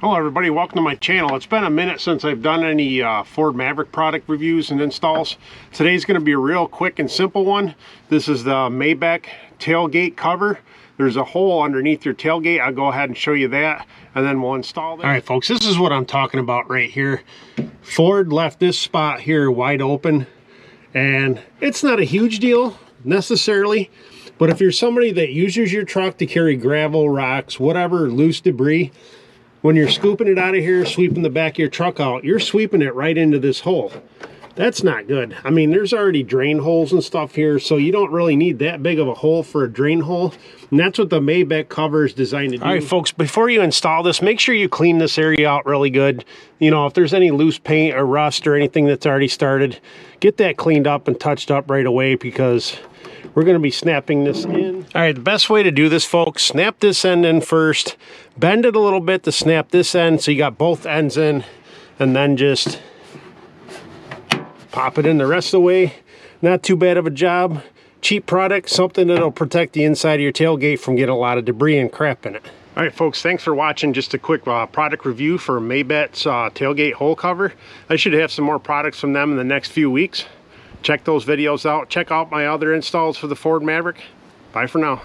Hello everybody, welcome to my channel. It's been a minute since I've done any Ford Maverick product reviews and installs. Today's going to be a real quick and simple one. This is the Mabett tailgate cover. There's a hole underneath your tailgate. I'll go ahead and show you that and then we'll install it. Alright folks, this is what I'm talking about right here. Ford left this spot here wide open and it's not a huge deal necessarily, but if you're somebody that uses your truck to carry gravel, rocks, whatever, loose debris, when you're scooping it out of here, sweeping the back of your truck out, you're sweeping it right into this hole. That's not good. I mean, there's already drain holes and stuff here, so you don't really need that big of a hole for a drain hole. And that's what the Mabett cover is designed to do. All right, folks, before you install this, make sure you clean this area out really good. You know, if there's any loose paint or rust or anything that's already started, get that cleaned up and touched up right away because we're going to be snapping this in. All right, the best way to do this, folks, snap this end in first, bend it a little bit to snap this end so you got both ends in, and then just pop it in the rest of the way. Not too bad of a job. Cheap product, something that'll protect the inside of your tailgate from getting a lot of debris and crap in it. All right, folks, thanks for watching. Just a quick product review for Mabett's tailgate hole cover. I should have some more products from them in the next few weeks. Check those videos out. Check out my other installs for the Ford Maverick. Bye for now.